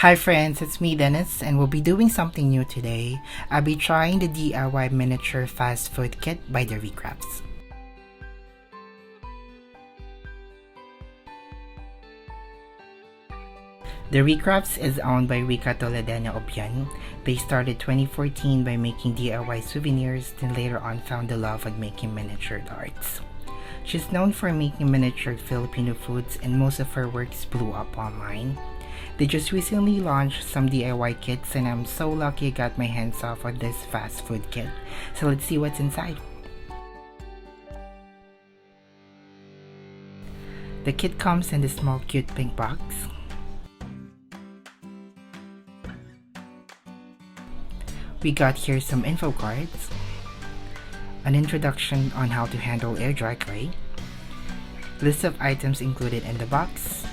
Hi friends, it's me Dennis and we'll be doing something new today. I'll be trying the DIY miniature fast food kit by the Ricrafts. The Ricrafts is owned by Rica Toledana Obian. They started 2014 by making DIY souvenirs, then later on found the love of making miniature arts. She's known for making miniature Filipino foods and most of her works blew up online. They just recently launched some DIY kits and I'm so lucky I got my hands off on this fast food kit. So let's see what's inside. The kit comes in this small cute pink box. We got here some info cards, an introduction on how to handle air dry clay, list of items included in the box,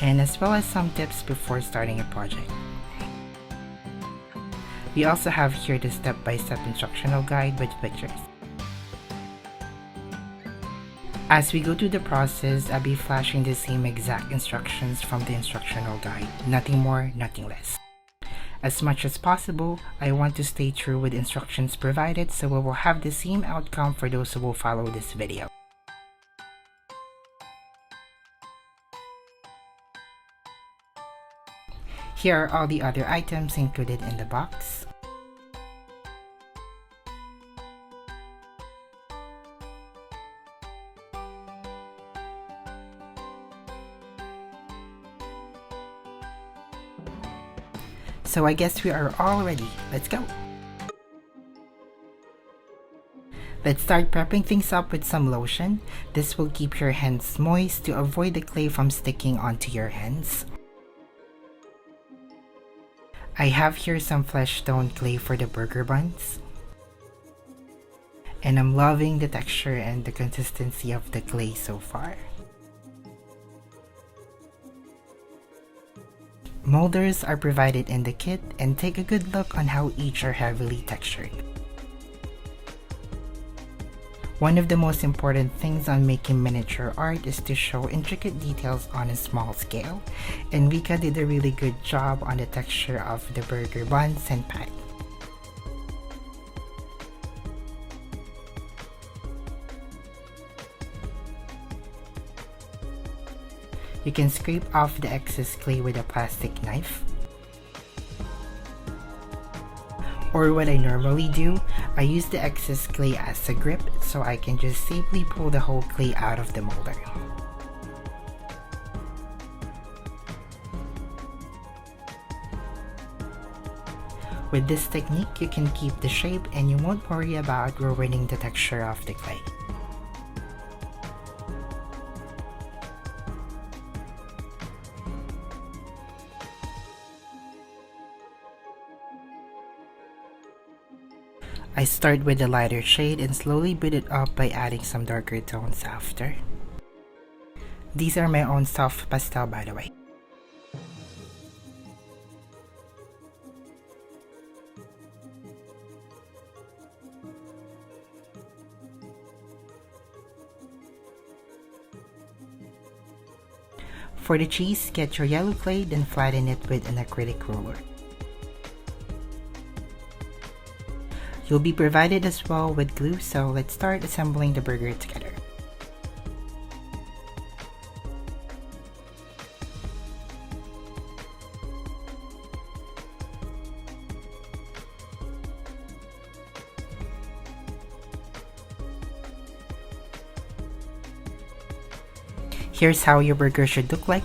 and as well as some tips before starting a project. We also have here the step-by-step instructional guide with pictures. As we go through the process, I'll be flashing the same exact instructions from the instructional guide, nothing more, nothing less. As much as possible, I want to stay true with instructions provided so we will have the same outcome for those who will follow this video. Here are all the other items included in the box. So I guess we are all ready. Let's go! Let's start prepping things up with some lotion. This will keep your hands moist to avoid the clay from sticking onto your hands. I have here some flesh tone clay for the burger buns. And I'm loving the texture and the consistency of the clay so far. Molders are provided in the kit and take a good look on how each are heavily textured. One of the most important things on making miniature art is to show intricate details on a small scale, and Rika did a really good job on the texture of the burger buns and patty. You can scrape off the excess clay with a plastic knife. Or what I normally do, I use the excess clay as a grip so I can just safely pull the whole clay out of the molder. With this technique, you can keep the shape and you won't worry about ruining the texture of the clay. I start with the lighter shade and slowly build it up by adding some darker tones after. These are my own soft pastel, by the way. For the cheese, get your yellow clay then flatten it with an acrylic roller. You'll be provided as well with glue, so let's start assembling the burger together. Here's how your burger should look like.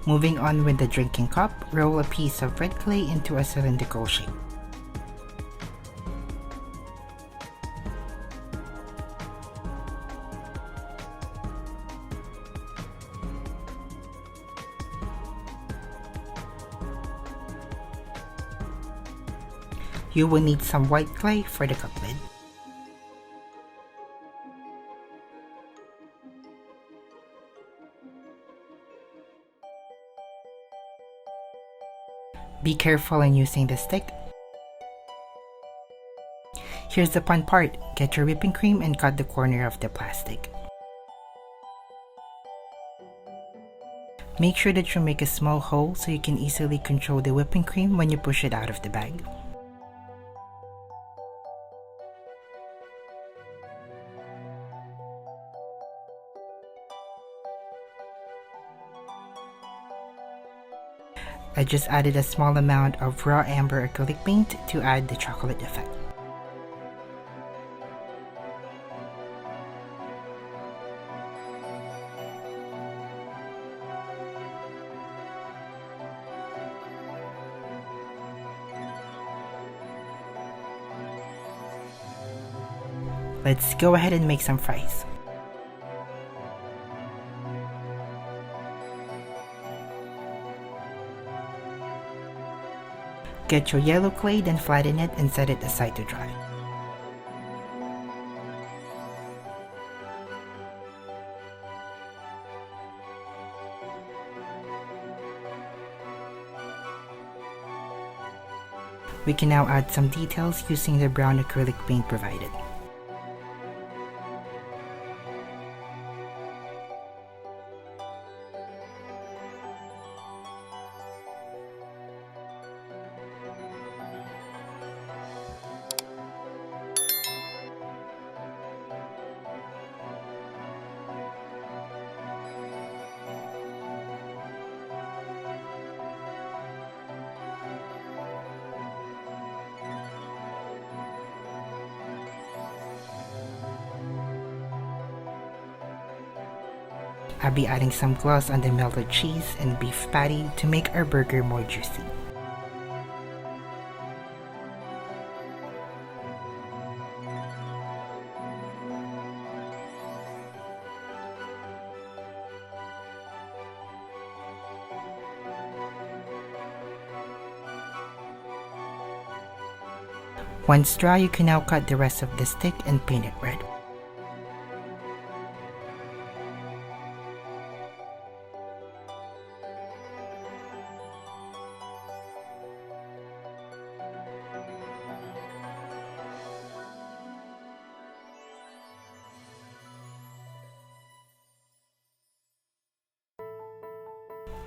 Moving on with the drinking cup, roll a piece of red clay into a cylindrical shape. You will need some white clay for the cup lid. Be careful in using the stick. Here's the fun part. Get your whipping cream and cut the corner of the plastic. Make sure that you make a small hole so you can easily control the whipping cream when you push it out of the bag. I just added a small amount of raw amber acrylic paint to add the chocolate effect. Let's go ahead and make some fries. Get your yellow clay, then flatten it and set it aside to dry. We can now add some details using the brown acrylic paint provided. I'll be adding some gloss on the melted cheese and beef patty to make our burger more juicy. Once dry, you can now cut the rest of the stick and paint it red.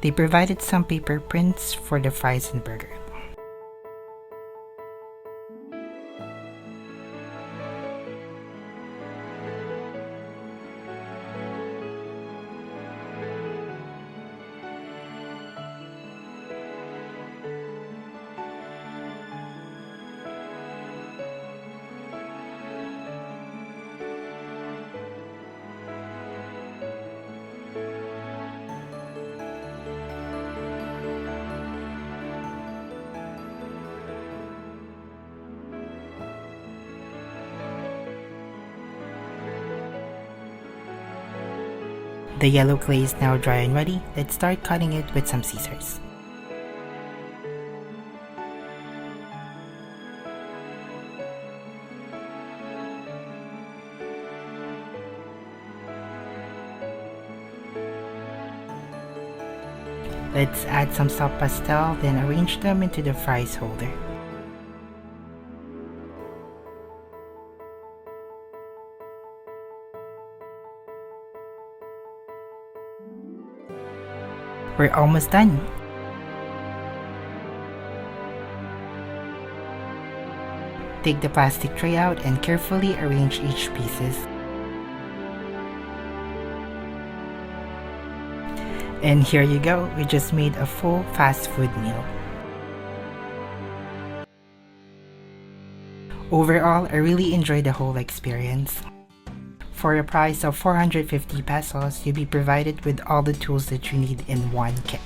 They provided some paper prints for the fries and burger. The yellow clay is now dry and ready. Let's start cutting it with some scissors. Let's add some soft pastel, then arrange them into the fries holder. We're almost done. Take the plastic tray out and carefully arrange each pieces. And here you go, we just made a full fast food meal. Overall, I really enjoyed the whole experience. For a price of 450 pesos, you'll be provided with all the tools that you need in one kit.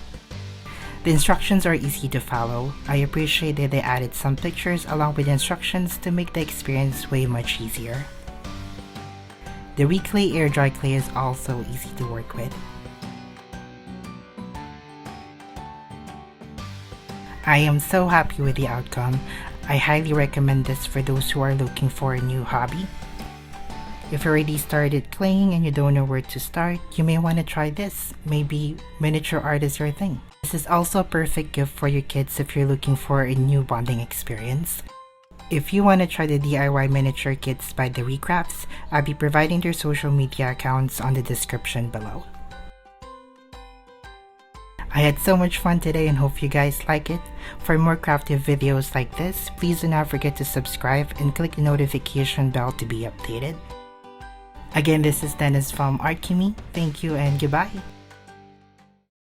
The instructions are easy to follow. I appreciate that they added some pictures along with instructions to make the experience way much easier. The Reclay air dry clay is also easy to work with. I am so happy with the outcome. I highly recommend this for those who are looking for a new hobby. If you already started claying and you don't know where to start, you may want to try this. Maybe miniature art is your thing. This is also a perfect gift for your kids if you're looking for a new bonding experience. If you want to try the DIY miniature kits by the Ricrafts, I'll be providing their social media accounts on the description below. I had so much fun today and hope you guys like it. For more crafty videos like this, please do not forget to subscribe and click the notification bell to be updated. Again, this is Dennis from Art Kimi. Thank you and goodbye.